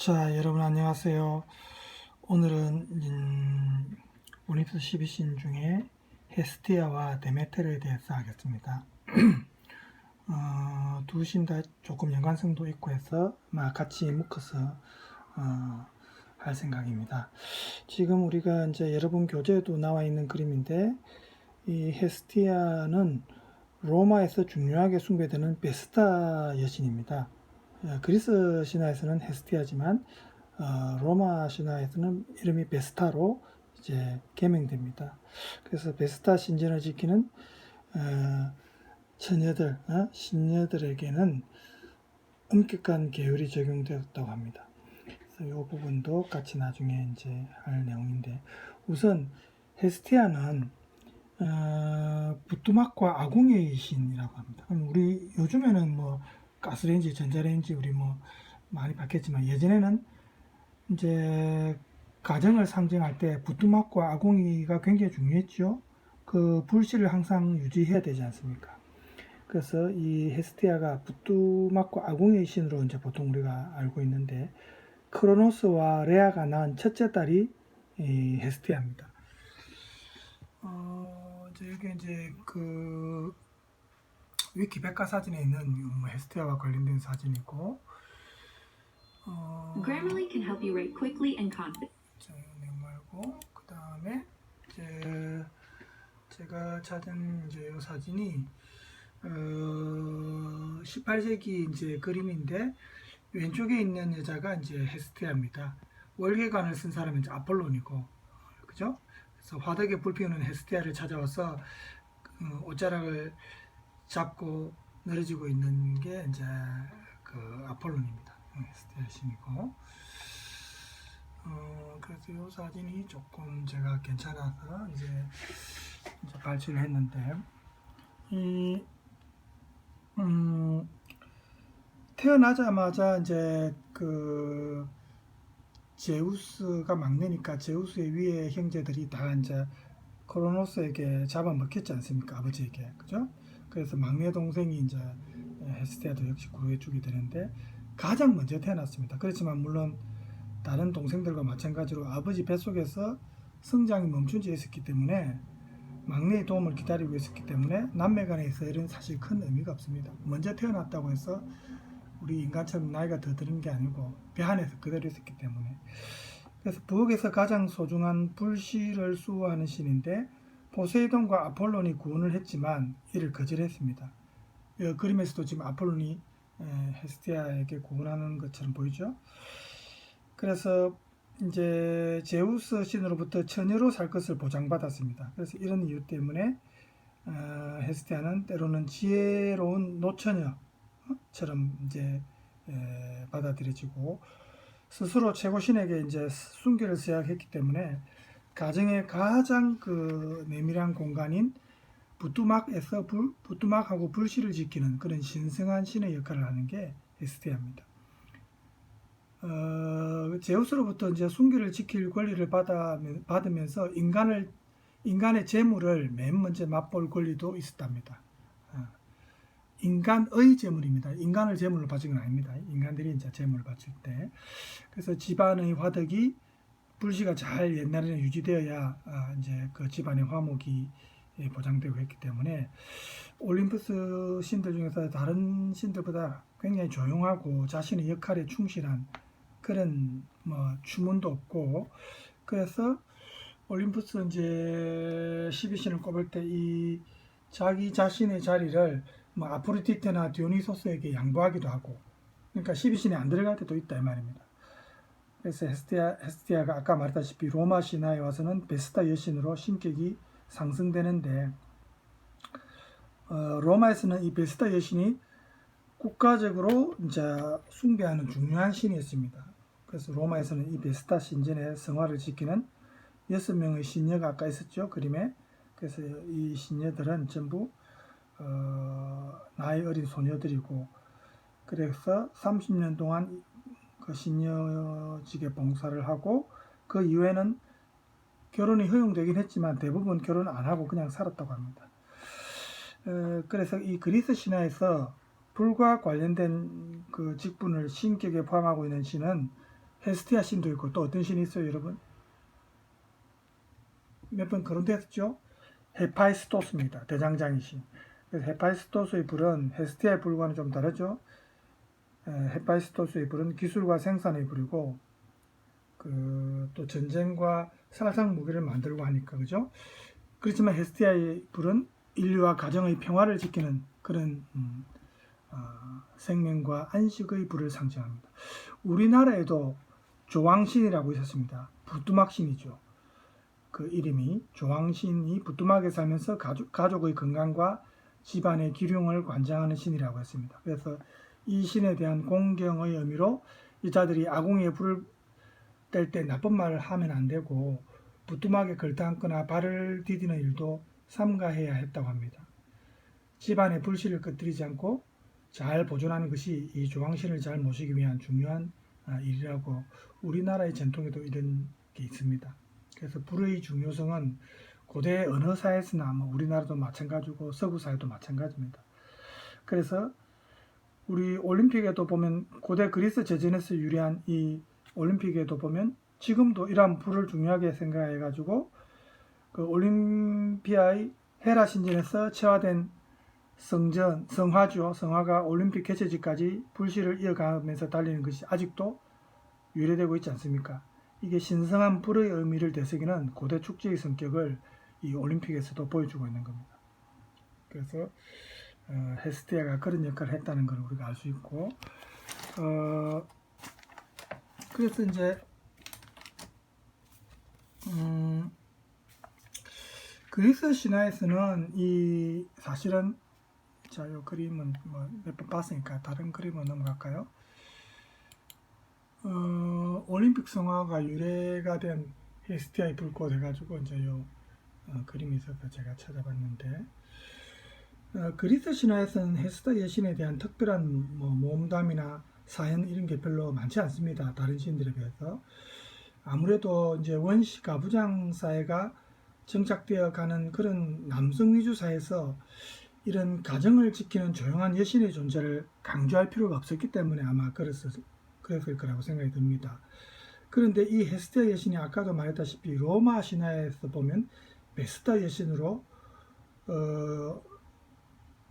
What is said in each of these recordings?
자, 여러분 안녕하세요. 오늘은 올림푸스 12신 중에 헤스티아와 데메테르에 대해서 하겠습니다. 두 신 다 조금 연관성도 있고 해서 같이 묶어서 할 생각입니다. 지금 우리가 이제 여러분 교재에도 나와 있는 그림인데, 이 헤스티아는 로마에서 중요하게 숭배되는 베스타 여신입니다. 그리스 신화에서는 헤스티아지만 로마 신화에서는 이름이 베스타로 이제 개명됩니다. 그래서 베스타 신전을 지키는 처녀들, 신녀들에게는 엄격한 계율이 적용되었다고 합니다. 그래서 이 부분도 같이 나중에 이제 할 내용인데, 우선 헤스티아는 부뚜막과 아궁이의 신이라고 합니다. 그럼 우리 요즘에는 뭐 가스레인지, 전자레인지 우리 뭐 많이 봤겠지만, 예전에는 이제 가정을 상징할 때 부뚜막과 아궁이가 굉장히 중요했죠. 그 불씨를 항상 유지해야 되지 않습니까? 그래서 이 헤스티아가 부뚜막과 아궁이의 신으로 이제 보통 우리가 알고 있는데, 크로노스와 레아가 낳은 첫째 딸이 이 헤스티아입니다. 이제 여기 이제 그 위키 백과사전에 있는 헤스티아와 관련된 사진이고, Grammarly can help you write quickly and confidently. 자, 이거 말고 그 다음에 이제 제가 찾은 이제 이 사진이 18세기 이제 그림인데, 왼쪽에 있는 여자가 이제 헤스티아입니다. 월계관을 쓴 사람은 이제 아폴론이고, 그죠? 그래서 화덕에 불 피우는 헤스티아를 찾아와서 옷자락을 잡고 늘어지고 있는 게 이제 그 아폴론입니다. 헤스티아 신이고, 그래서 이 사진이 조금 제가 괜찮아서 이제 발췌를 했는데, 태어나자마자 이제 그 제우스가 막내니까 제우스의 위에 형제들이 다 이제 크로노스에게 잡아먹혔지 않습니까? 아버지에게. 그죠? 그래서 막내 동생이 이제 헤스티아도 역시 구해주게 되는데, 가장 먼저 태어났습니다. 그렇지만 물론 다른 동생들과 마찬가지로 아버지 뱃속에서 성장이 멈춘 지 있었기 때문에, 막내의 도움을 기다리고 있었기 때문에 남매 간의 서열은 사실 큰 의미가 없습니다. 먼저 태어났다고 해서 우리 인간처럼 나이가 더 드는 게 아니고 배 안에서 그대로 있었기 때문에. 그래서 부엌에서 가장 소중한 불씨를 수호하는 신인데, 포세이돈과 아폴론이 구원을 했지만 이를 거절했습니다. 이 그림에서도 지금 아폴론이 헤스티아에게 구원하는 것처럼 보이죠. 그래서 이제 제우스 신으로부터 처녀로 살 것을 보장받았습니다. 그래서 이런 이유 때문에 헤스티아는 때로는 지혜로운 노처녀처럼 이제 받아들여지고, 스스로 최고 신에게 이제 순결을 제약했기 때문에 가정의 가장 그 내밀한 공간인 부뚜막에서 부뚜막하고 불씨를 지키는 그런 신성한 신의 역할을 하는 게 헤스티아입니다. 제우스로부터 이제 순결을 지킬 권리를 받으면서 인간의 재물을 맨 먼저 맛볼 권리도 있었답니다. 인간의 재물입니다. 인간을 재물로 바친 건 아닙니다. 인간들이 이제 재물을 바칠 때. 그래서 집안의 화덕이 불씨가 잘 옛날에는 유지되어야 이제 그 집안의 화목이 보장되고 했기 때문에, 올림푸스 신들 중에서 다른 신들보다 굉장히 조용하고 자신의 역할에 충실한 그런 뭐 주문도 없고, 그래서 올림푸스 이제 12신을 꼽을 때 이 자기 자신의 자리를 뭐 아프로디테나 디오니소스에게 양보하기도 하고, 그러니까 12신에 안 들어갈 때도 있다 이 말입니다. 그래서 헤스티아가 아까 말했다시피 로마 신화에 와서는 베스타 여신으로 신격이 상승되는데, 로마에서는 이 베스타 여신이 국가적으로 이제 숭배하는 중요한 신이었습니다. 그래서 로마에서는 이 베스타 신전의 성화를 지키는 6명의 신녀가 아까 있었죠, 그림에. 그래서 이 신녀들은 전부 나이 어린 소녀들이고, 그래서 30년 동안 그 신녀직에 봉사를 하고, 그 이후에는 결혼이 허용되긴 했지만 대부분 결혼 안 하고 그냥 살았다고 합니다. 그래서 이 그리스 신화에서 불과 관련된 그 직분을 신격에 포함하고 있는 신은 헤스티아 신도 있고 또 어떤 신이 있어요, 여러분? 몇 번 거론됐죠? 헤파이스토스입니다. 대장장이 신. 그래서 헤파이스토스의 불은 헤스티아의 불과는 좀 다르죠. 헤파이스토스의 불은 기술과 생산의 불이고 또 전쟁과 살상 무기를 만들고 하니까 그죠? 그렇지만 헤스티아의 불은 인류와 가정의 평화를 지키는 그런 생명과 안식의 불을 상징합니다. 우리나라에도 조왕신이라고 있었습니다. 부뚜막신이죠. 그 이름이 조왕신이 부뚜막에 살면서 가족의 건강과 집안의 기륭을 관장하는 신이라고 했습니다. 그래서 이 신에 대한 공경의 의미로 여자들이 아궁이에 불을 뗄 때 나쁜 말을 하면 안 되고 부뚜막에 걸터앉거나 발을 디디는 일도 삼가해야 했다고 합니다. 집안의 불씨를 꺼뜨리지 않고 잘 보존하는 것이 이 조왕신을 잘 모시기 위한 중요한 일이라고 우리나라의 전통에도 이런 게 있습니다. 그래서 불의 중요성은 고대 어느 사회에서나 우리나라도 마찬가지고 서구 사회도 마찬가지입니다. 그래서 우리 올림픽에도 보면 고대 그리스 제전에서 유래한 이 올림픽에도 보면 지금도 이러한 불을 중요하게 생각해 가지고 그 올림피아의 헤라 신전에서 체화된 성화죠. 성화가 올림픽 개최지까지 불씨를 이어가면서 달리는 것이 아직도 유래되고 있지 않습니까? 이게 신성한 불의 의미를 되새기는 고대 축제의 성격을 이 올림픽에서도 보여주고 있는 겁니다. 그래서 헤스티아가 그런 역할을 했다는 걸 우리가 알 수 있고 그래서 이제 그리스 신화에서는 이 사실은 자, 이 그림은 몇 번 봤으니까 다른 그림으로 넘어갈까요? 올림픽 성화가 유래가 된 헤스티아의 불꽃 해가지고 이제 요 그림이 있어서 제가 찾아봤는데 그리스 신화에서는 헤스타 여신에 대한 특별한 모험담이나 사연 이런 게 별로 많지 않습니다. 다른 신들에 비해서 아무래도 이제 원시 가부장 사회가 정착되어 가는 그런 남성 위주 사회에서 이런 가정을 지키는 조용한 여신의 존재를 강조할 필요가 없었기 때문에 아마 그랬을 거라고 생각이 듭니다. 그런데 이 헤스티아 여신이 아까도 말했다시피 로마 신화에서 보면 베스타 여신으로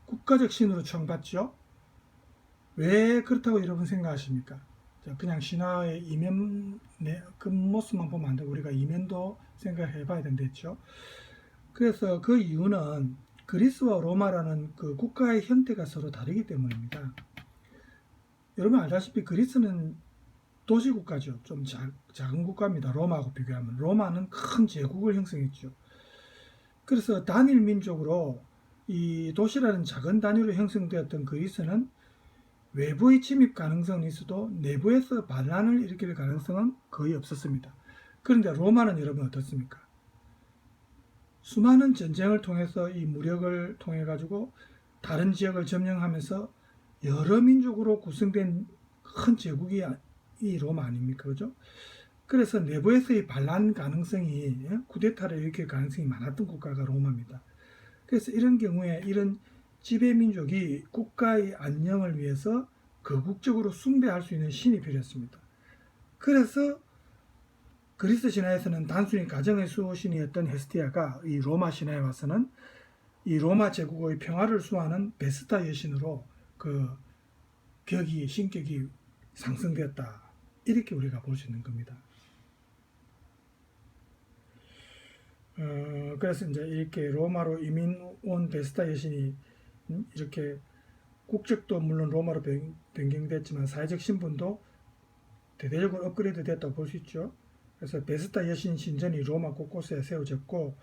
국가적 신으로 추앙받죠. 왜 그렇다고 여러분 생각하십니까? 그냥 신화의 이면 겉모습만 보면 안 되고 우리가 이면도 생각해 봐야 된댔죠. 그래서 그 이유는 그리스와 로마라는 그 국가의 형태가 서로 다르기 때문입니다. 여러분 알다시피 그리스는 도시국가죠. 좀 작은 국가입니다. 로마하고 비교하면. 로마는 큰 제국을 형성했죠. 그래서 단일 민족으로 이 도시라는 작은 단위로 형성되었던 그리스는 외부의 침입 가능성은 있어도 내부에서 반란을 일으킬 가능성은 거의 없었습니다. 그런데 로마는 여러분 어떻습니까? 수많은 전쟁을 통해서 이 무력을 통해 가지고 다른 지역을 점령하면서 여러 민족으로 구성된 큰 제국이 이 로마 아닙니까? 그죠? 그래서 내부에서의 반란 가능성이 쿠데타를 일으킬 가능성이 많았던 국가가 로마입니다. 그래서 이런 경우에 이런 지배 민족이 국가의 안녕을 위해서 거국적으로 숭배할 수 있는 신이 필요했습니다. 그래서 그리스 신화에서는 단순히 가정의 수호신이었던 헤스티아가 이 로마 신화에 와서는 이 로마 제국의 평화를 수호하는 베스타 여신으로 그 신격이 상승되었다. 이렇게 우리가 볼 수 있는 겁니다. 그래서 이제 이렇게 로마로 이민 온 베스타 여신이 이렇게 국적도 물론 로마로 변경됐지만 사회적 신분도 대대적으로 업그레이드 됐다고 볼 수 있죠. 그래서 베스타 여신 신전이 로마 곳곳에 세워졌고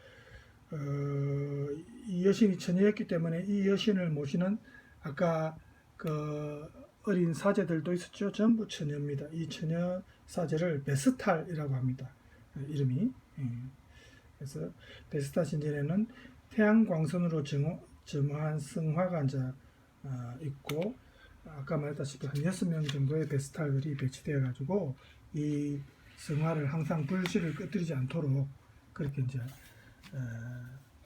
이 여신이 처녀였기 때문에 이 여신을 모시는 아까 그 어린 사제들도 있었죠. 전부 처녀입니다. 이 처녀 사제를 베스탈이라고 합니다. 이름이. 그래서 베스타 신전에는 태양 광선으로 점화한 성화가 이제 있고 아까 말했다시피 한 6명 정도의 베스탈들이 배치되어 가지고 이 성화를 항상 불씨를 꺼뜨리지 않도록 그렇게 이제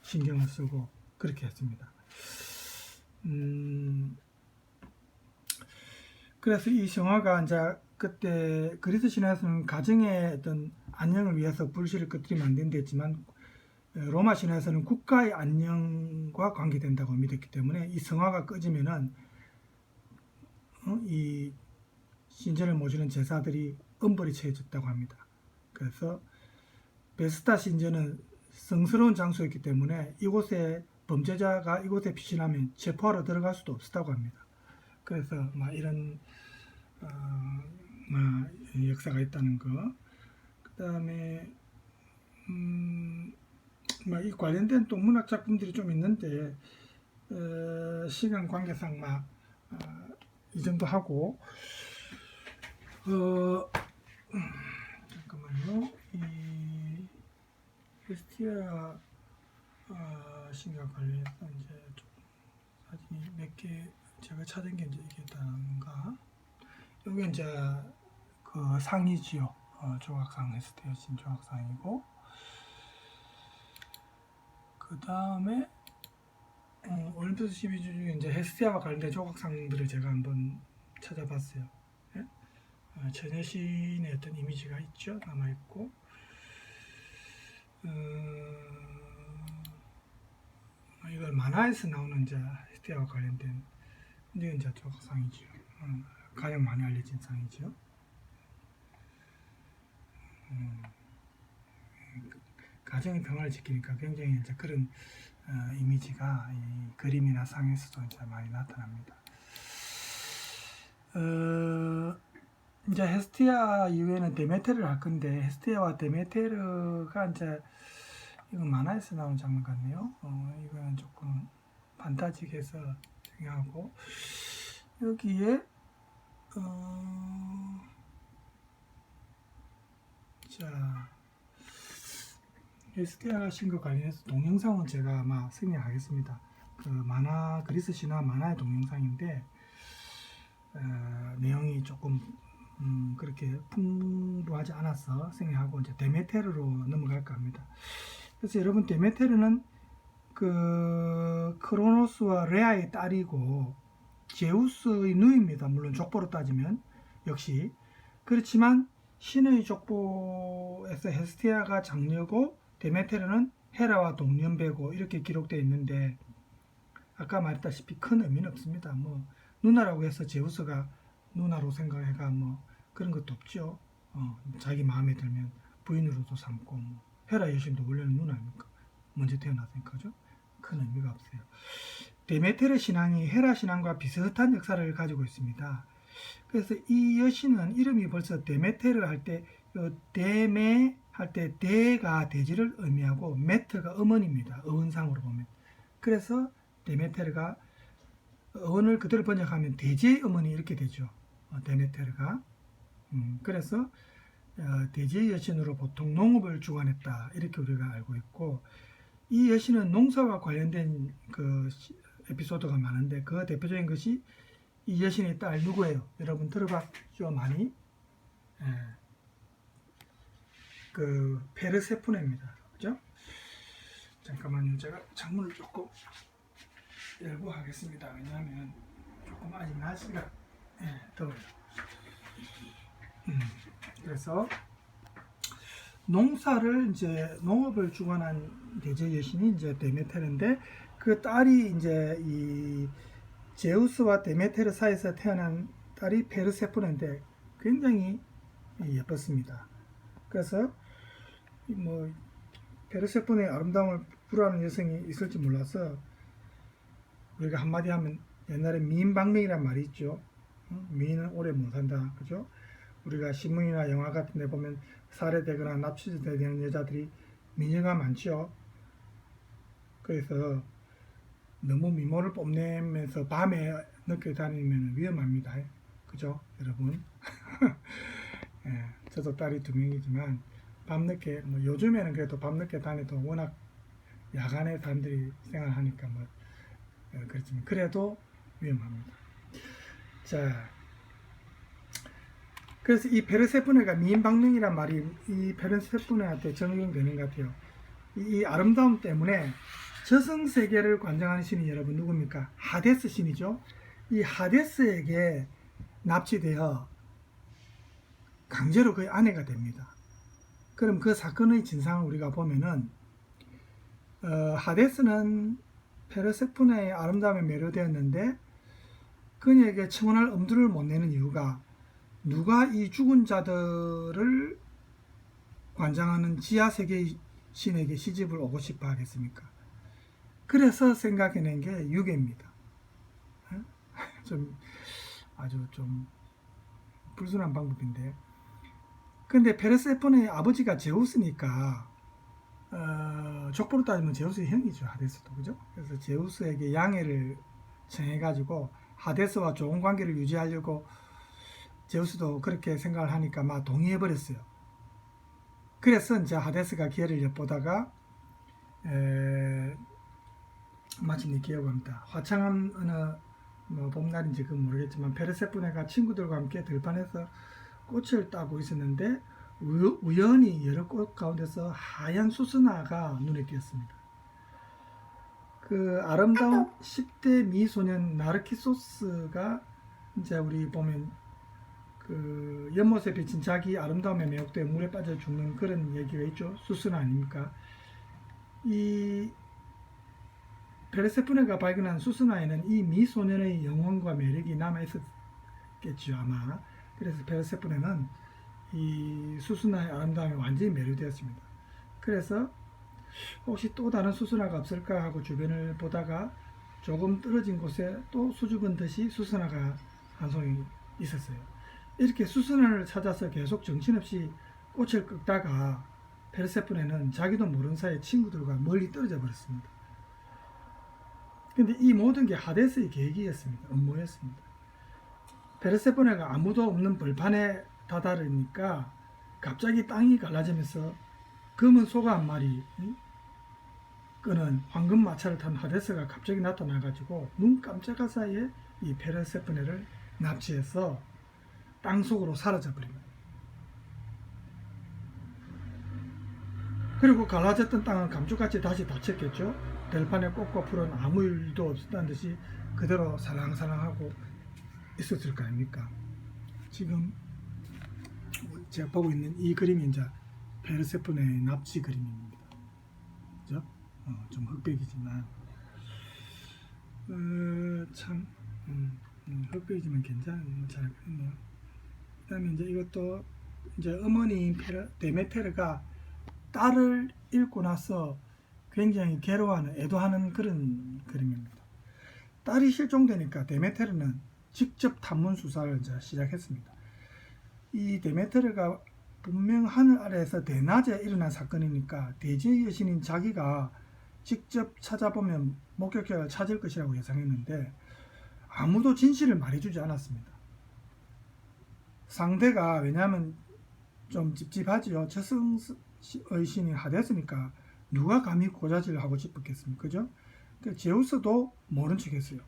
신경을 쓰고 그렇게 했습니다. 그래서 이 성화가 이제 그때 그리스 신화에서는 가정의 어떤 안녕을 위해서 불씨를 꺼뜨리면 안 된다 했지만 로마 신화에서는 국가의 안녕과 관계된다고 믿었기 때문에 이 성화가 꺼지면은 이 신전을 모시는 제사들이 엄벌이 처해졌다고 합니다. 그래서 베스타 신전은 성스러운 장소였기 때문에 이곳에 범죄자가 이곳에 피신하면 체포하러 들어갈 수도 없었다고 합니다. 그래서 이런 역사가 있다는 거. 그 다음에 이 관련된 또 문학 작품들이 좀 있는데 시간 관계상 이 정도 하고 잠깐만요. 이 헤스티아 신과 관련해서 이제 좀 사진이 몇 개 제가 찾은 게 이제 이게 다인가. 여기 이제 그 상이지요. 조각상 헤스티아 신 조각상이고. 그 다음에 올림푸스 12주 중에 이제 헤스티아와 관련된 조각상들을 제가 한번 찾아봤어요. 예? 처녀신의 어떤 이미지가 있죠, 남아 있고. 이걸 만화에서 나오는 이제 헤스티아와 관련된 이건 이제 조각상이죠. 가장 많이 알려진 상이죠. 가정의 평화를 지키니까 굉장히 이제 그런 이미지가 이 그림이나 상에서도 이제 많이 나타납니다. 이제 헤스티아 이후에는 데메테르를 할 건데 헤스티아와 데메테르가 이제 이건 만화에서 나온 장면 같네요. 이거는 조금 판타지해서 중요하고 여기에 자 헤스티아 신과 관련해서 동영상은 제가 아마 생략하겠습니다. 그 만화 그리스 신화 만화의 동영상인데 내용이 조금 그렇게 풍부하지 않아서 생략하고 이제 데메테르로 넘어갈까 합니다. 그래서 여러분 데메테르는 그 크로노스와 레아의 딸이고 제우스의 누이입니다. 물론 족보로 따지면 역시 그렇지만 신의 족보에서 헤스티아가 장녀고 데메테르는 헤라와 동년배고 이렇게 기록되어 있는데 아까 말했다시피 큰 의미는 없습니다. 뭐 누나라고 해서 제우스가 누나로 생각해가 뭐 그런 것도 없죠. 자기 마음에 들면 부인으로도 삼고 뭐 헤라 여신도 원래는 누나입니까? 먼저 태어났으니까죠. 큰 의미가 없어요. 데메테르 신앙이 헤라 신앙과 비슷한 역사를 가지고 있습니다. 그래서 이 여신은 이름이 벌써 데메테르 할 때 데메 할 때 대가 대지를 의미하고 메트가 어머니입니다. 어원상으로 보면. 그래서 데메테르가 어원을 그대로 번역하면 대지의 어머니 이렇게 되죠. 데메테르가. 그래서 대지의 여신으로 보통 농업을 주관했다 이렇게 우리가 알고 있고 이 여신은 농사와 관련된 그 에피소드가 많은데 그 대표적인 것이 이 여신의 딸 누구예요? 여러분 들어봤죠 많이? 그 페르세포네입니다. 그죠? 잠깐만요. 제가 창문을 조금 열고 하겠습니다. 왜냐하면 조금 아직 날씨가 더워요. 그래서 농사를 이제 농업을 주관한 대제 여신이 이제 데메테르인데 그 딸이 이제 이 제우스와 데메테르 사이에서 태어난 딸이 페르세포네인데 굉장히 예뻤습니다. 그래서 뭐 페르세포네의 아름다움을 부러워하는 여성이 있을지 몰라서 우리가 한마디 하면 옛날에 미인방명이란 말이 있죠. 미인은 오래 못 산다. 그죠? 우리가 신문이나 영화 같은 데 보면 살해되거나 납치되는 여자들이 미녀가 많죠. 그래서 너무 미모를 뽐내면서 밤에 늦게 다니면 위험합니다. 그죠? 여러분? 저도 딸이 2명이지만 밤늦게 뭐 요즘에는 그래도 밤늦게 다녀도 워낙 야간에 사람들이 생활하니까 뭐 그렇지만 그래도 위험합니다. 자, 그래서 이 페르세포네가 미인방명이란 말이 이 페르세포네한테 적용되는 것 같아요. 이 아름다움 때문에 저승세계를 관장하는 신이 여러분 누굽니까? 하데스 신이죠. 이 하데스에게 납치되어 강제로 그의 아내가 됩니다. 그럼 그 사건의 진상을 우리가 보면은 하데스는 페르세포네의 아름다움에 매료되었는데 그녀에게 청혼할 엄두를 못 내는 이유가 누가 이 죽은 자들을 관장하는 지하세계의 신에게 시집을 오고 싶어 하겠습니까? 그래서 생각해낸 게 유괴입니다. 좀 아주 좀 불순한 방법인데, 근데 페르세포네의 아버지가 제우스니까 족보로 따지면 제우스의 형이죠, 하데스도. 그죠? 그래서 제우스에게 양해를 청해가지고 하데스와 좋은 관계를 유지하려고 제우스도 그렇게 생각을 하니까 막 동의해버렸어요. 그래서 이제 하데스가 기회를 엿보다가 마침 이 기억합니다. 화창한 어느 봄날인지 그건 모르겠지만 페르세포네가 친구들과 함께 들판에서 꽃을 따고 있었는데 우연히 여러 꽃 가운데서 하얀 수스나가 눈에 띄었습니다. 그 아름다운 10대 미소년 나르키소스가 이제 우리 보면 그 연못에 비친 자기 아름다움에 매혹되어 물에 빠져 죽는 그런 얘기가 있죠. 수스나 아닙니까? 이 페르세포네가 발견한 수스나에는 이 미소년의 영혼과 매력이 남아 있었겠죠, 아마. 그래서 페르세포네는 이 수스나의 아름다움에 완전히 매료되었습니다. 그래서 혹시 또 다른 수스나가 없을까 하고 주변을 보다가 조금 떨어진 곳에 또 수줍은 듯이 수스나가 한 송이 있었어요. 이렇게 수스나를 찾아서 계속 정신없이 꽃을 꺾다가 페르세포네는 자기도 모르는 사이에 친구들과 멀리 떨어져 버렸습니다. 근데 이 모든 게 하데스의 계획이었습니다. 음모였습니다. 페르세포네가 아무도 없는 벌판에 다다르니까 갑자기 땅이 갈라지면서 검은 소가 한 마리 끄는 황금 마차를 탄 하데스가 갑자기 나타나가지고 눈 깜짝할 사이에 이 페르세포네를 납치해서 땅속으로 사라져버립니다. 그리고 갈라졌던 땅은 감쪽같이 다시 닫혔겠죠. 들판에 꽃과 풀은 아무 일도 없었다는 듯이 그대로 살랑살랑하고 있었을 거 아닙니까? 지금 제가 보고 있는 이 그림이 이제 페르세포네의 납치 그림입니다. 그죠? 좀 흑백이지만 참 흑백이지만 괜찮은 잘 그렸네요. 그다음에 이제 이것도 이제 어머니 데메테르가 딸을 잃고 나서 굉장히 괴로워하는, 애도하는 그런 그림입니다. 딸이 실종되니까 데메테르는 직접 탐문 수사를 이제 시작했습니다. 이 데메테르가 분명 하늘 아래에서 대낮에 일어난 사건이니까 대지의 여신인 자기가 직접 찾아보면 목격자를 찾을 것이라고 예상했는데 아무도 진실을 말해주지 않았습니다. 상대가, 왜냐하면 좀 찝찝하지요. 저승의 신이 하데스니까 누가 감히 고자질을 하고 싶었겠습니까? 그죠? 그러니까 제우스도 모른 척 했어요.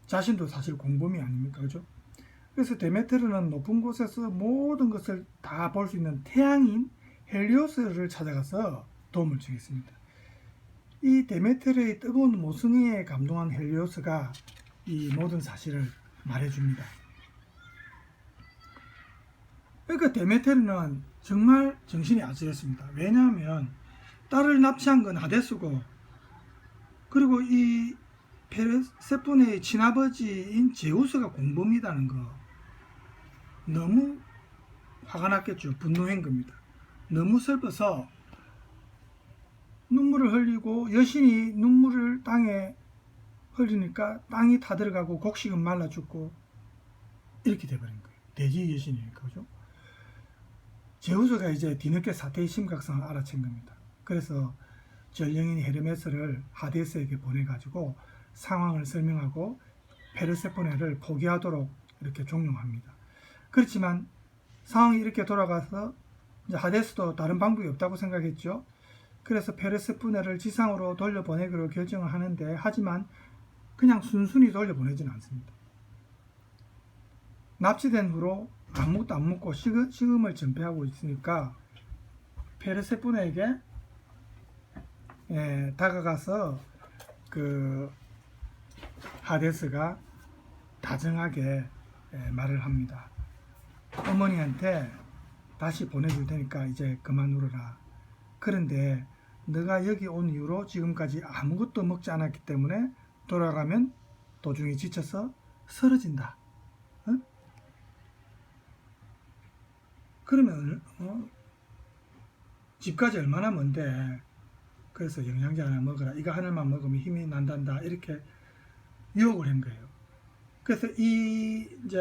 자신도 사실 공범이 아닙니까? 그죠? 그래서 데메테르는 높은 곳에서 모든 것을 다 볼 수 있는 태양인 헬리오스를 찾아가서 도움을 청했습니다. 이 데메테르의 뜨거운 모성애에 감동한 헬리오스가 이 모든 사실을 말해줍니다. 그러니까 데메테르는 정말 정신이 아찔했습니다. 왜냐하면 딸을 납치한 건 하데스고, 그리고 이 페르세포네의 친아버지인 제우스가 공범이라는 거, 너무 화가 났겠죠. 분노한 겁니다. 너무 슬퍼서 눈물을 흘리고, 여신이 눈물을 땅에 흘리니까 땅이 타들어가고 곡식은 말라 죽고 이렇게 돼버린 거예요. 대지의 여신이니까. 그죠? 제우스가 이제 뒤늦게 사태의 심각성을 알아챈 겁니다. 그래서 전령인 헤르메스를 하데스에게 보내가지고 상황을 설명하고 페르세포네를 포기하도록 이렇게 종용합니다. 그렇지만 상황이 이렇게 돌아가서 이제 하데스도 다른 방법이 없다고 생각했죠. 그래서 페르세포네를 지상으로 돌려보내기로 결정을 하는데, 하지만 그냥 순순히 돌려보내지는 않습니다. 납치된 후로 아무것도 안 먹고 식음을 전폐하고 있으니까 페르세포네에게 다가가서 그 하데스가 다정하게 말을 합니다. 어머니한테 다시 보내줄 테니까 이제 그만 울어라. 그런데 너가 여기 온 이후로 지금까지 아무것도 먹지 않았기 때문에 돌아가면 도중에 지쳐서 쓰러진다. 어? 그러면 집까지 얼마나 먼데. 그래서 영양제 하나 먹어라. 이거 하나만 먹으면 힘이 난단다. 이렇게 유혹을 한 거예요. 그래서 이 이제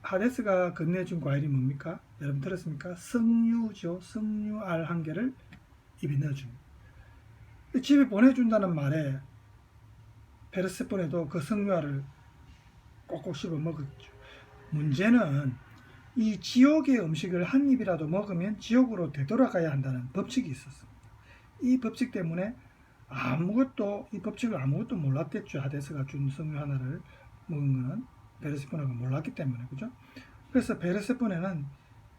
하데스가 건네준 과일이 뭡니까? 여러분 들었습니까? 석류죠. 석류알 한 개를 입에 넣어줍니다. 집에 보내준다는 말에 페르세폰에도 그 석류알을 꼭꼭 씹어 먹었죠. 문제는 이 지옥의 음식을 한 입이라도 먹으면 지옥으로 되돌아가야 한다는 법칙이 있었습니다. 이 법칙 때문에 이 법칙을 아무것도 몰랐겠죠. 하데스가 준 석류 하나를 먹은 거는 베르세포네가 몰랐기 때문에, 그죠? 그래서 베르세포네는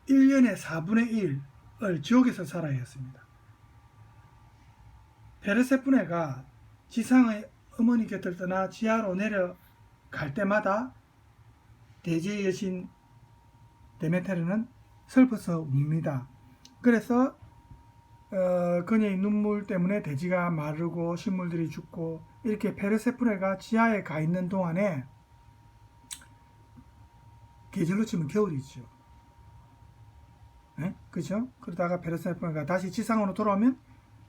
1년의 4분의 1을 지옥에서 살아야 했습니다. 베르세포네가 지상의 어머니 곁을 떠나 지하로 내려갈 때마다 대지의 여신 데메테르는 슬퍼서 웁니다. 그래서 그녀의 눈물 때문에 대지가 마르고 식물들이 죽고 이렇게 페르세포네가 지하에 가 있는 동안에 계절로 치면 겨울이죠. 네? 그죠? 그러다가 페르세포네가 다시 지상으로 돌아오면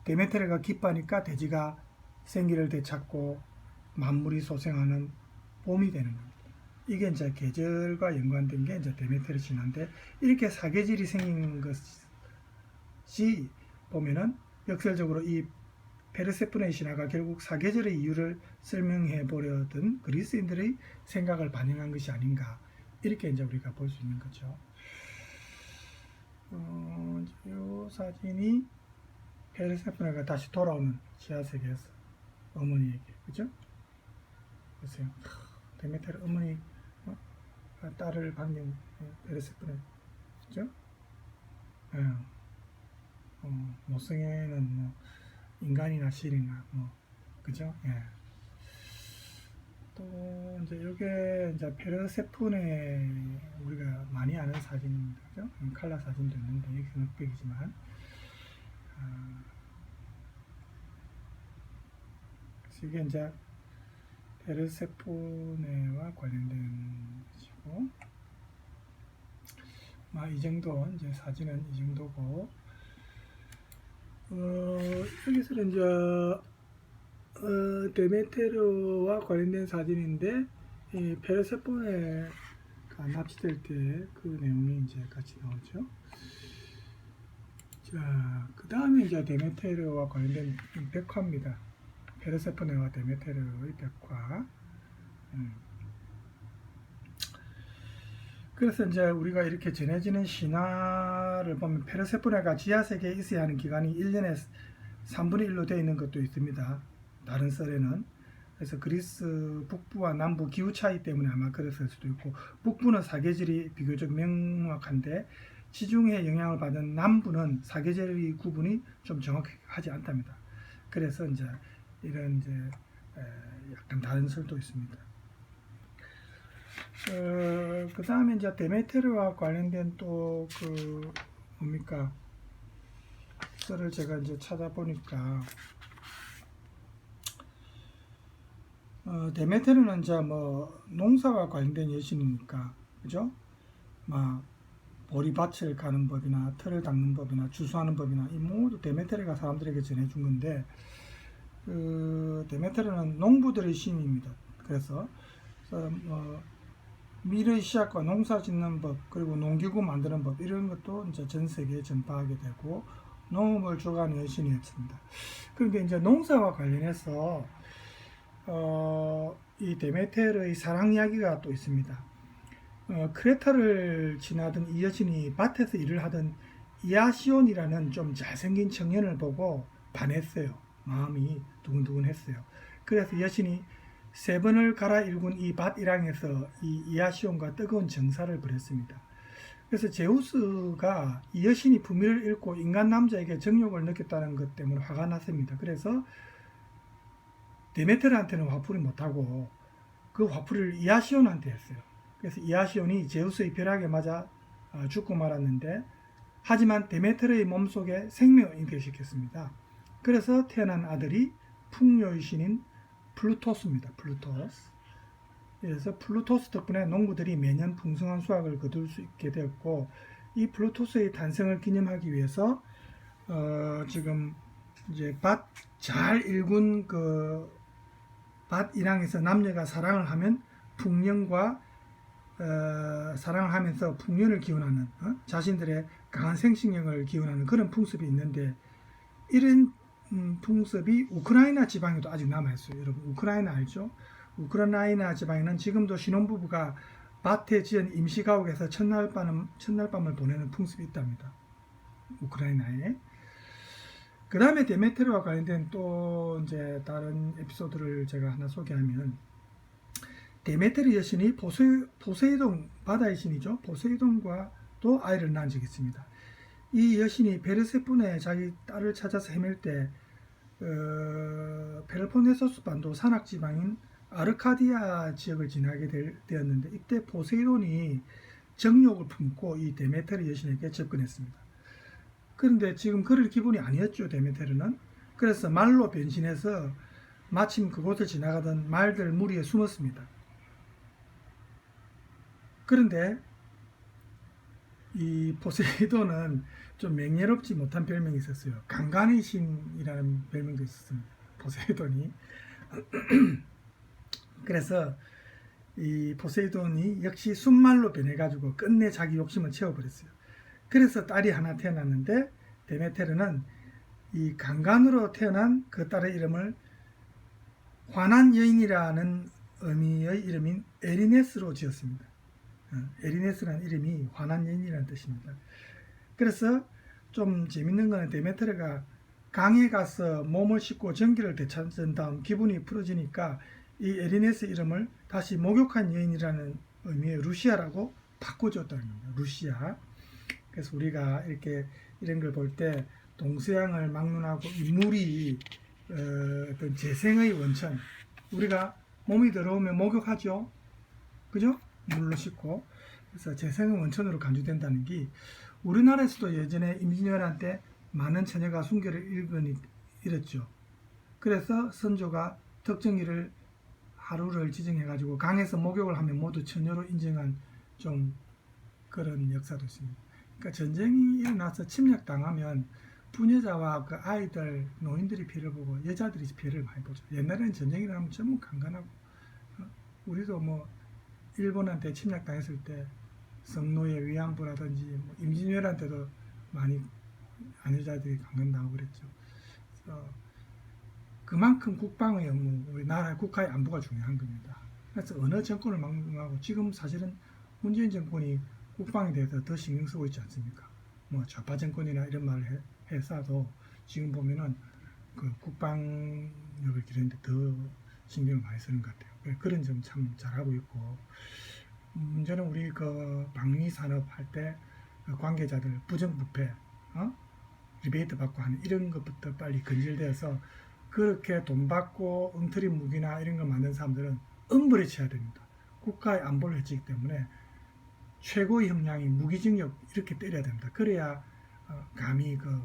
데메테르가 기뻐하니까 대지가 생기를 되찾고 만물이 소생하는 봄이 되는 겁니다. 이게 이제 계절과 연관된 게 이제 데메테르 신화인데 이렇게 사계절이 생긴 것이 보면은 역설적으로 이 페르세포네 신화가 결국 사계절의 이유를 설명해 보려던 그리스인들의 생각을 반영한 것이 아닌가 이렇게 이제 우리가 볼 수 있는 거죠. 이 사진이 페르세포네가 다시 돌아오는 지하세계에서 어머니에게, 그죠? 보세요. 데메테르 어머니 딸을 반경 페르세포네, 그죠? 모성애는 뭐 인간이나 실이나 뭐, 그죠? 예. 또 이제 이게 이제 페르세포네 우리가 많이 아는 사진입니다, 그죠? 칼라 사진도 있는데 여기서는 흑백이지만 이게 이제 페르세포네와 관련된 것이고, 이 정도 이제 사진은 이 정도고, 여기서는 이제 데메테르와 관련된 사진인데 이 페르세포네가 납치될 때 그 내용이 이제 같이 나오죠. 자, 그 다음에 이제 데메테르와 관련된 백화입니다. 페르세포네와 데메테르의 백화. 그래서 이제 우리가 이렇게 전해지는 신화를 보면 페르세포네가 지하세계에 있어야 하는 기간이 1년에 3분의 1로 되어 있는 것도 있습니다. 다른 썰에는. 그래서 그리스 북부와 남부 기후 차이 때문에 아마 그랬을 수도 있고, 북부는 사계절이 비교적 명확한데 지중해 영향을 받은 남부는 사계절의 구분이 좀 정확하지 않답니다. 그래서 이제 이런 이제 약간 다른 설도 있습니다. 그 다음에 이제 데메테르와 관련된 또 그 뭡니까 썰을 제가 이제 찾아보니까 데메테르는 이제 뭐 농사와 관련된 여신이니까, 그죠? 막 보리밭을 가는 법이나 틀을 닦는 법이나 주수하는 법이나 이 모두 데메테르가 사람들에게 전해준 건데, 그 데메테르는 농부들의 신입니다. 그래서 밀의 시작과 농사 짓는 법, 그리고 농기구 만드는 법, 이런 것도 이제 전 세계에 전파하게 되고 농업을 주관하는 여신이었습니다. 그런데 이제 농사와 관련해서 이 데메테르의 사랑 이야기가 또 있습니다. 크레타를 지나던 이 여신이 밭에서 일을 하던 이아시온이라는 좀 잘생긴 청년을 보고 반했어요. 마음이 두근두근했어요. 그래서 여신이 3번을 갈아 일군 이 밭 일항에서 이 이아시온과 뜨거운 정사를 벌였습니다. 그래서 제우스가 이 여신이 품위를 잃고 인간 남자에게 정욕을 느꼈다는 것 때문에 화가 났습니다. 그래서 데메테르한테는 화풀이 못하고 그 화풀이를 이아시온한테 했어요. 그래서 이아시온이 제우스의 벼락에 맞아 죽고 말았는데 하지만 데메트르의 몸속에 생명을 잉태시켰습니다. 그래서 태어난 아들이 풍요의 신인 플루토스입니다. 플루토스. 그래서 플루토스 덕분에 농부들이 매년 풍성한 수확을 거둘 수 있게 되었고, 이 플루토스의 탄생을 기념하기 위해서 지금 이제 밭 잘 일군 그 밭 일항에서 남녀가 사랑을 하면 풍년과 사랑을 하면서 풍년을 기원하는 자신들의 강한 생식력을 기원하는 그런 풍습이 있는데, 이런 풍습이 우크라이나 지방에도 아직 남아있어요. 여러분 우크라이나 알죠? 우크라이나 지방에는 지금도 신혼부부가 밭에 지은 임시가옥에서 첫날밤을 보내는 풍습이 있답니다. 우크라이나에. 그 다음에 데메트르와 관련된 또 이제 다른 에피소드를 제가 하나 소개하면, 데메트르 여신이 포세이돈, 바다의 신이죠. 포세이돈과 또 아이를 낳은 적이 있습니다. 이 여신이 베르세폰에 자기 딸을 찾아서 헤맬 때 펠로폰네소스 반도 산악 지방인 아르카디아 지역을 지나게 되었는데, 이때 포세이돈이 정욕을 품고 이 데메트르 여신에게 접근했습니다. 그런데 지금 그럴 기분이 아니었죠, 데메트르는. 그래서 말로 변신해서 마침 그곳을 지나가던 말들 무리에 숨었습니다. 그런데 이 포세이돈은 좀 맹렬롭지 못한 별명이 있었어요. 강간의 신이라는 별명도 있었습니다. 포세이돈이. 그래서 이 포세이돈이 역시 순말로 변해가지고 끝내 자기 욕심을 채워버렸어요. 그래서 딸이 하나 태어났는데, 데메테르는 이 강간으로 태어난 그 딸의 이름을 환한 여인이라는 의미의 이름인 에리네스로 지었습니다. 에리네스라는 이름이 환한 여인이라는 뜻입니다. 그래서 좀 재밌는 거는, 데메트르가 강에 가서 몸을 씻고 전기를 되찾은 다음 기분이 풀어지니까 이 에리네스 이름을 다시 목욕한 여인이라는 의미의 루시아라고 바꿔줬다는 겁니다. 루시아. 그래서 우리가 이렇게 이런 걸 볼 때 동서양을 막론하고 이 물이 어떤 재생의 원천, 우리가 몸이 더러우면 목욕하죠, 그죠? 물로 씻고. 그래서 재생의 원천으로 간주된다는 게, 우리나라에서도 예전에 임진왜란 때 많은 처녀가 순결을 잃었죠. 그래서 선조가 특정일을 하루를 지정해가지고 강에서 목욕을 하면 모두 처녀로 인정한 좀 그런 역사도 있습니다. 그러니까 전쟁이 일어나서 침략당하면 부녀자와 그 아이들, 노인들이 피해를 보고 여자들이 피해를 많이 보죠. 옛날에는 전쟁이 일어나면 전부 강간하고, 우리도 뭐 일본한테 침략당했을 때 성노예 위안부라든지 뭐 임진왜란 때도 많이 아녀자들이 강간당하고 그랬죠. 그래서 그만큼 국방의 업무, 우리나라 국가의 안보가 중요한 겁니다. 그래서 어느 정권을 막론하고, 지금 사실은 문재인 정권이 국방에 대해서 더 신경 쓰고 있지 않습니까? 뭐 좌파 정권이나 이런 말을 해서도 지금 보면은 그 국방력을 기르는데 더 신경을 많이 쓰는 것 같아요. 그런 점 참 잘하고 있고, 문제는 우리 그 방위 산업 할 때 그 관계자들 부정부패, 리베이트 받고 하는 이런 것부터 빨리 근절되어서, 그렇게 돈 받고 엉터리 무기나 이런 거 만든 사람들은 엄벌에 쳐야 됩니다. 국가의 안보를 해치기 때문에 최고의 형량이 무기징역 이렇게 때려야 됩니다. 그래야 감히 그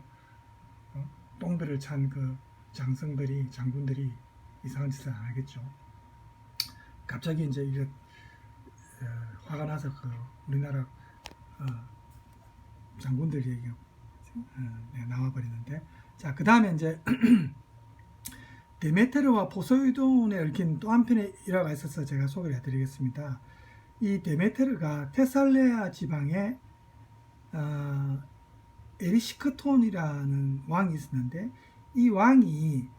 똥배를 찬 그 장군들이 이상한 짓을 안 하겠죠. 갑자기 이제 이게 화가 나서 그 우리나라 장군들 얘기가 나와버리는데, 자, 그 다음에 이제 데메테르와 포세이돈에 얽힌 또 한편의 일화가 있어서 제가 소개를 해드리겠습니다. 이 데메테르가 테살레아 지방에 에리시크톤이라는 왕이 있었는데, 이 왕이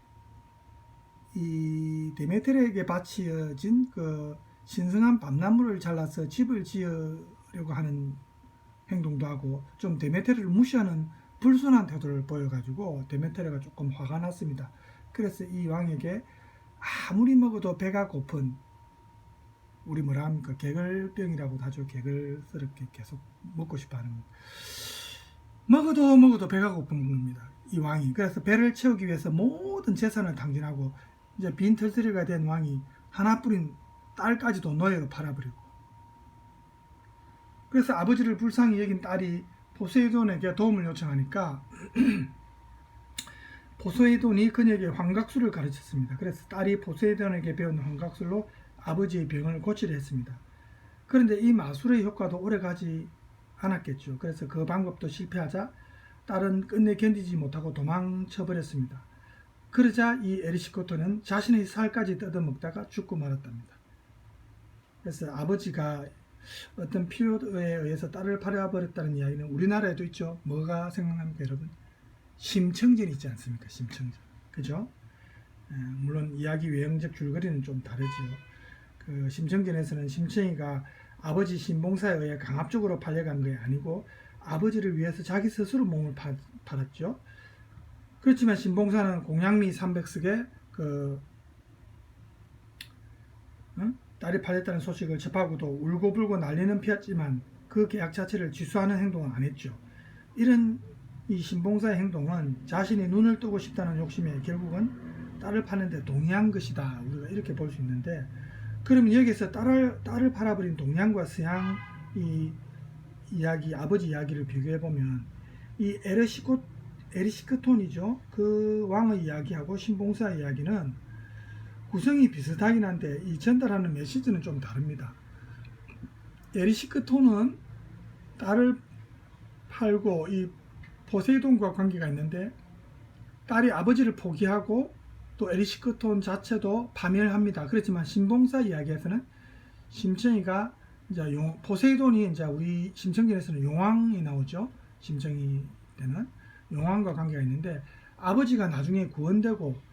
이 데메테르에게 바치어진 그 신성한 밤나무를 잘라서 집을 지으려고 하는 행동도 하고, 좀 데메테르를 무시하는 불순한 태도를 보여가지고 데메테르가 조금 화가 났습니다. 그래서 이 왕에게 아무리 먹어도 배가 고픈, 우리 뭐라 합니까, 개걸병이라고도 하죠. 개걸스럽게 계속 먹고 싶어하는, 먹어도 배가 고픈 겁니다, 이 왕이. 그래서 배를 채우기 위해서 모든 재산을 탕진하고, 이제 빈털터리가 된 왕이 하나뿐인 딸까지도 노예로 팔아버리고, 그래서 아버지를 불쌍히 여긴 딸이 포세이돈에게 도움을 요청하니까 포세이돈이 그녀에게 환각술을 가르쳤습니다. 그래서 딸이 포세이돈에게 배운 환각술로 아버지의 병을 고치려 했습니다. 그런데 이 마술의 효과도 오래가지 않았겠죠. 그래서 그 방법도 실패하자 딸은 끝내 견디지 못하고 도망쳐버렸습니다. 그러자 이 에리시코토는 자신의 살까지 뜯어먹다가 죽고 말았답니다. 그래서 아버지가 어떤 필요에 의해서 딸을 팔아버렸다는 이야기는 우리나라에도 있죠. 뭐가 생각납니까, 여러분? 심청전 있지 않습니까? 심청전. 그죠? 물론 이야기 외형적 줄거리는 좀 다르죠. 그 심청전에서는 심청이가 아버지 신봉사에 의해 강압적으로 팔려간 게 아니고 아버지를 위해서 자기 스스로 몸을 팔았죠. 그렇지만 신봉사는 공양미 300석에 딸이 팔렸다는 소식을 접하고도 울고불고 난리는 피웠지만 그 계약 자체를 취소하는 행동은 안 했죠. 이런 이 신봉사의 행동은 자신이 눈을 뜨고 싶다는 욕심에 결국은 딸을 파는데 동의한 것이다. 우리가 이렇게 볼 수 있는데, 그러면 여기서 딸을 팔아버린 동양과 서양 이 이야기, 아버지 이야기를 비교해 보면 이 에리시크톤이죠. 그 왕의 이야기하고 신봉사의 이야기는 구성이 비슷하긴 한데 이 전달하는 메시지는 좀 다릅니다. 에리시크톤은 딸을 팔고 이 포세이돈과 관계가 있는데 딸이 아버지를 포기하고 또 에리시크톤 자체도 파멸합니다. 그렇지만 신봉사 이야기에서는 심청이가 이제 포세이돈이 이제 우리 심청전에서는 용왕이 나오죠. 심청이 때는 용왕과 관계가 있는데 아버지가 나중에 구원되고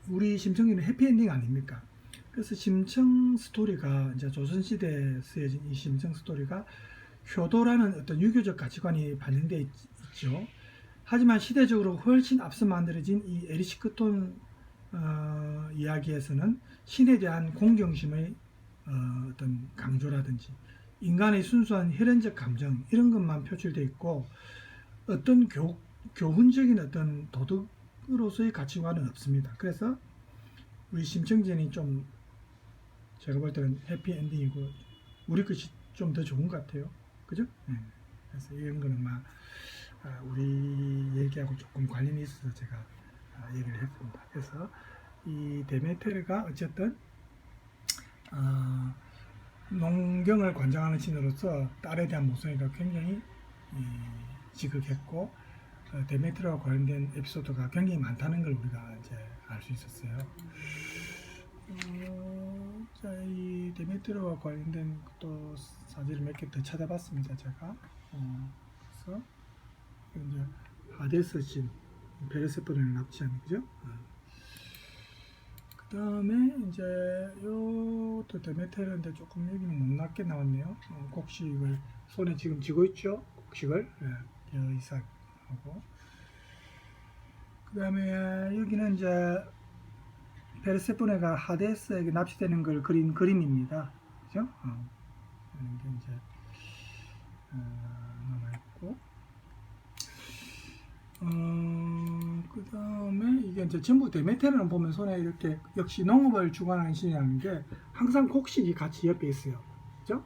우리 심청이는 해피엔딩 아닙니까? 그래서 심청 스토리가 이제 조선시대에 쓰여진 이 심청 스토리가 효도라는 어떤 유교적 가치관이 반영되어 있죠. 하지만 시대적으로 훨씬 앞서 만들어진 이 에리시크톤 이야기에서는 신에 대한 공경심의 어떤 강조라든지 인간의 순수한 혈연적 감정 이런 것만 표출되어 있고 어떤 교훈적인 어떤 도덕으로서의 가치관은 없습니다. 그래서 우리 심청전이 좀 제가 볼 때는 해피엔딩이고 우리 것이 좀 더 좋은 것 같아요. 그죠? 네. 그래서 이런 거는 막 우리 얘기하고 조금 관련이 있어서 제가 얘기를 했습니다. 그래서 이 데메테르가 어쨌든 농경을 관장하는 신으로서 딸에 대한 모성애가 굉장히 지극했고 데메테르와 관련된 에피소드가 굉장히 많다는 걸 우리가 이제 알 수 있었어요. 자, 이 데메테르와 관련된 또 사진을 몇 개 더 찾아봤습니다. 제가 그래서 이제 하데스 신 베르세포네를 납치한 거죠. 그 다음에 이제 요또 데메테르인데 조금 여기는 못났게 나왔네요. 곡식을 손에 지금 쥐고 있죠. 곡식을 이삭하고 그 다음에 여기는 이제 베르세포네가 하데스에게 납치되는 걸 그린 그림입니다. 그죠? 이런 게 이제 남아있고 그 다음에 이게 이제 전부 데메테르는 보면 손에 이렇게 역시 농업을 주관하는 신이라는 게 항상 곡식이 같이 옆에 있어요. 그죠?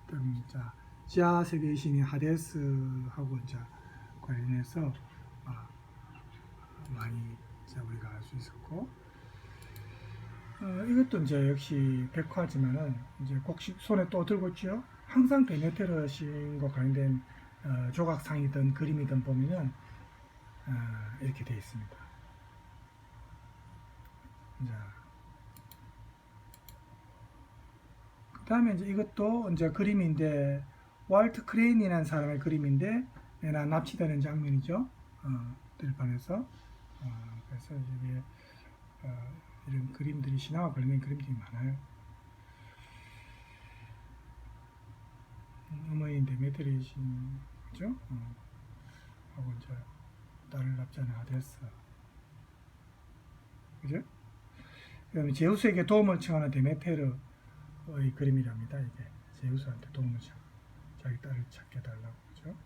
그럼 자 지하 세계의 신인 하데스하고 이제 관련해서 많이 이제 우리가 알 수 있었고 이것도 이제 역시 백화지만은 이제 곡식 손에 또 들고 있죠. 항상 데메테르 신과 관련된 조각상이든 그림이든 보면은 이렇게 되어 있습니다. 그 다음에 이제 이것도 이제 그림인데 월트 크레인이라는 사람의 그림인데 내가 납치되는 장면이죠. 들판에서 그래서 이게 이런 그림들이 신화와 관련된 그림들이 많아요. 어머니 데메테르 신이죠. 하고 이제 딸을 납치하는 하데스. 그죠? 그다음에 제우스에게 도움을 청하는 데메테르의 그림이랍니다. 이게 제우스한테 도움을 청하, 자기 딸을 찾게 해달라고. 그죠?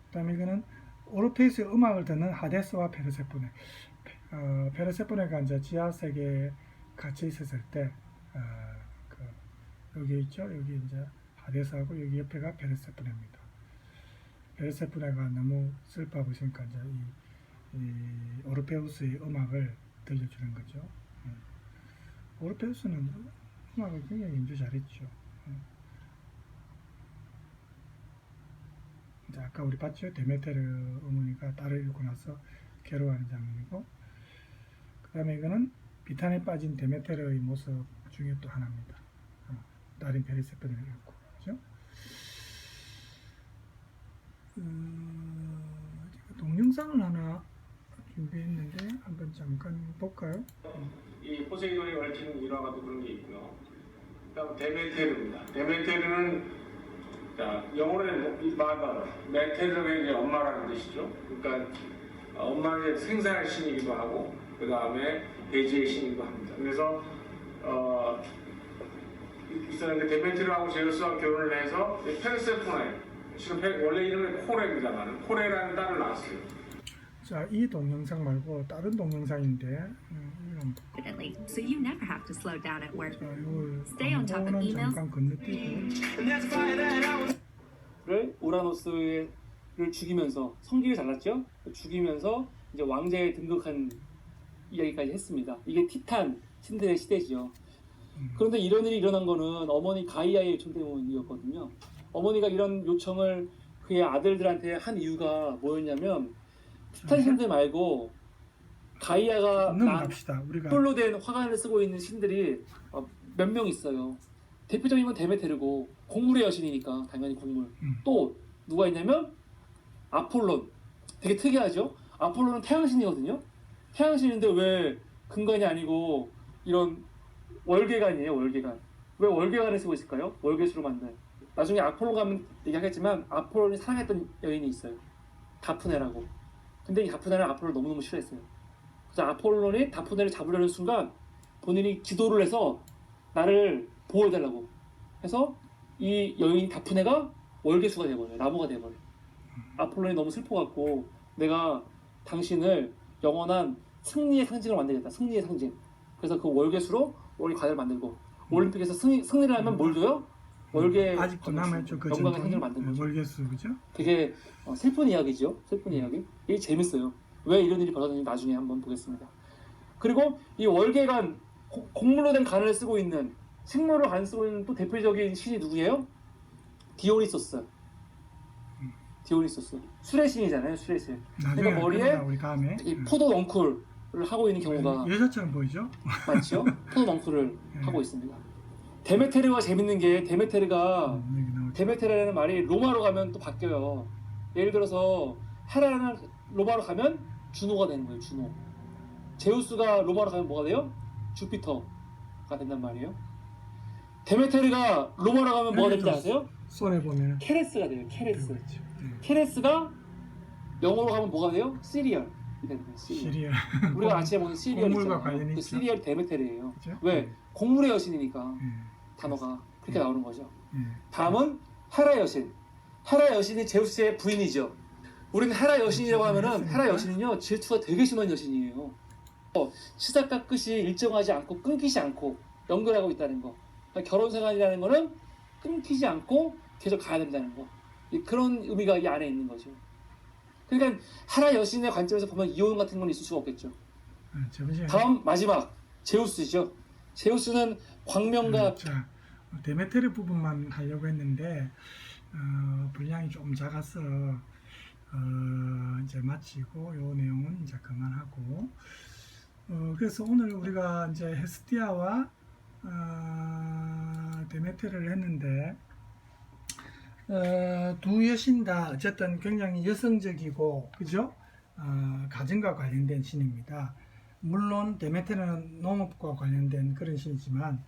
그다음에 이거는 오르페우스의 음악을 듣는 하데스와 페르세포네. 페르세포네가 이제 지하 세계에 갇혀 있었을 때 여기 있죠. 여기 이제 하데스하고 여기 옆에가 베르세포네입니다. 베르세포네가 너무 슬퍼하고 있으니까 이제 이 오르페우스의 음악을 들려주는 거죠. 오르페우스는 음악을 굉장히 연주 잘했죠. 이제 아까 우리 봤죠? 데메테르 어머니가 딸을 잃고 나서 괴로워하는 장면이고, 그 다음에 이거는 비탄에 빠진 데메테르의 모습 중에 또 하나입니다. 딸인 베르세포네를 잃고, 그죠? 제가 동영상을 하나 준비했는데 한번 잠깐 볼까요? 이 포세이돈이 얽히는 일화가도 그런 게 있고요. 그다음 데메테르입니다. 데메테르는 자, 영어로는 이 마더, 메테르가 이제 엄마라는 뜻이죠. 그러니까 엄마의 생산의 신이기도 하고, 그 다음에 대지의 신이기도 합니다. 그래서 있었는데 데메테르하고 제우스와 결혼을 해서 페르세포네, 지금 원래 이름은 코레입니다만 코레라는 딸을 낳았어요. 자, 이 동영상 말고 다른 동영상인데 이건 Confidently, so you never have to slow down at work. 자, 이걸 Stay on top of 광고는 emails. 잠깐 건너뛰고 를 우라노스를 죽이면서 성기를 잘랐죠. 죽이면서 이제 왕자에 등극한 이야기까지 했습니다. 이게 티탄 신들의 시대죠. 그런데 이런 일이 일어난 거는 어머니 가이아의 요청 때문이었거든요. 어머니가 이런 요청을 그의 아들들한테 한 이유가 뭐였냐면 티탄 신들 말고 가이아가 넘어갑시다. 우리가 뿔로 된 화관을 쓰고 있는 신들이 몇 명 있어요. 대표적인 건 데메테르고 곡물의 여신이니까 당연히 곡물. 또 누가 있냐면 아폴론. 되게 특이하죠. 아폴론은 태양신이거든요. 태양신인데 왜 금관이 아니고 이런 월계관이에요. 월계관. 왜 월계관을 쓰고 있을까요? 월계수로 만든. 나중에 아폴론 가면 얘기하겠지만 아폴론이 사랑했던 여인이 있어요. 다프네라고. 근데 이 다프네를 아폴론을 너무너무 싫어했어요. 그래서 아폴론이 다프네를 잡으려는 순간 본인이 기도를 해서 나를 보호해달라고 해서 이 여인 다프네가 월계수가 돼버려요. 나무가 돼버려요. 아폴론이 너무 슬퍼갖고 내가 당신을 영원한 승리의 상징으로 만들겠다. 승리의 상징. 그래서 그 월계수로 월계 관을 만들고 올림픽에서 승리를 하면 뭘 줘요? 월계 아직도 남아있죠. 그 영광의 상징을 만든 전통이 거죠. 월계수, 그죠? 되게 슬픈 이야기죠. 슬픈 이야기. 이게 재밌어요. 왜 이런 일이 벌어졌는지 나중에 한번 보겠습니다. 그리고 이 월계관 곡물로 된 간을 쓰고 있는 식물로 간 쓰고 있는 또 대표적인 신이 누구예요? 디오니소스. 디오니소스. 술의 신이잖아요. 술의 신. 나중에 그러니까 머리에 우리 다음에 이 포도 넝쿨을 하고 있는 경우가 여자처럼 보이죠? 많죠. 포도 넝쿨을 네. 하고 있습니다. 데메테르가 재밌는 게 데메테르가 여기 나오죠. 데메테르라는 말이 로마로 가면 또 바뀌어요. 예를 들어서 헤라는 로마로 가면 주노가 되는 거예요. 주노. 제우스가 로마로 가면 뭐가 돼요? 주피터가 된단 말이에요. 데메테르가 로마로 가면 뭐가 되는지 아세요? 손에 보면 케레스가 돼요. 케레스. 그렇죠. 케레스가 영어로 가면 뭐가 돼요? 시리얼이 되는 거예요. 시리얼. 시리얼. 우리가 아침에 먹는 시리얼 곡물과 있잖아요. 관련이 그 있죠. 시리얼 데메테르예요. 그죠? 왜? 곡물의 여신이니까 예, 단어가 그렇게 나오는 거죠. 예. 다음은 헤라 여신. 헤라 여신이 제우스의 부인이죠. 우리는 헤라 여신이라고 하면은 헤라 여신은요 질투가 되게 심한 여신이에요. 시작과 끝이 일정하지 않고 끊기지 않고 연결하고 있다는 거. 그러니까 결혼 생활이라는 거는 끊기지 않고 계속 가야 된다는 거. 그런 의미가 이 안에 있는 거죠. 그러니까 헤라 여신의 관점에서 보면 이혼 같은 건 있을 수가 없겠죠. 저번 시간에 다음 마지막 제우스죠. 제우스는 광명과 자, 데메테르 부분만 하려고 했는데 분량이 좀 작아서 이제 마치고 요 내용은 이제 그만하고 그래서 오늘 우리가 이제 헤스티아와 데메테르를 했는데 두 여신 다 어쨌든 굉장히 여성적이고 그죠? 가정과 관련된 신입니다. 물론 데메테르는 농업과 관련된 그런 신이지만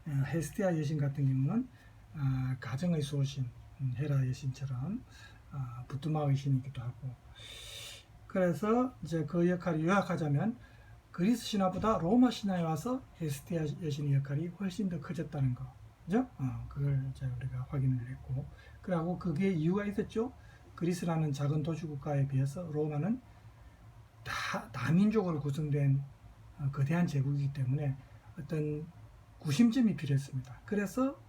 헤스티아 여신 같은 경우는 가정의 수호신 헤라 여신처럼 부뚜마의 신이기도 하고 그래서 이제 그 역할을 요약하자면 그리스 신화보다 로마 신화에 와서 헤스티아 여신의 역할이 훨씬 더 커졌다는 거, 그죠? 그걸 이제 우리가 확인을 했고, 그리고 그게 이유가 있었죠. 그리스라는 작은 도시국가에 비해서 로마는 다민족으로 구성된 거대한 제국이기 때문에 어떤 구심점이 필요했습니다. 그래서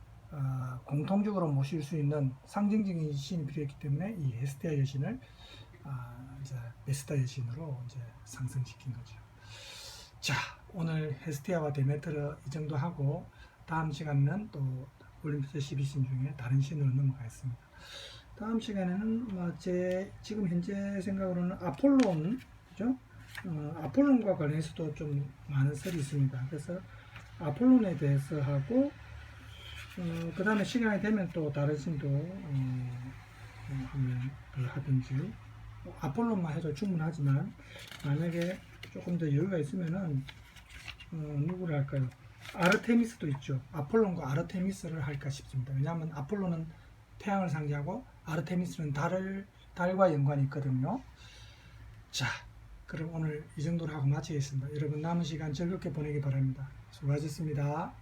공통적으로 모실 수 있는 상징적인 신이 필요했기 때문에 이 헤스티아 여신을 이제 베스다 여신으로 이제 상승시킨 거죠. 자, 오늘 헤스티아와 데메트르 이 정도 하고 다음 시간에는 또 올림피스 12신 중에 다른 신으로 넘어가겠습니다. 다음 시간에는 지금 현재 생각으로는 아폴론, 그죠? 아폴론과 관련해서도 좀 많은 설이 있습니다. 그래서 아폴론에 대해서 하고 그 다음에 시간이 되면 또 다른 신도 하면 하든지 아폴론만 해도 충분하지만 만약에 조금 더 여유가 있으면은 누구를 할까요? 아르테미스도 있죠. 아폴론과 아르테미스를 할까 싶습니다. 왜냐하면 아폴론은 태양을 상징하고 아르테미스는 달과 연관이 있거든요. 자, 그럼 오늘 이 정도로 하고 마치겠습니다. 여러분 남은 시간 즐겁게 보내기 바랍니다. 수고하셨습니다.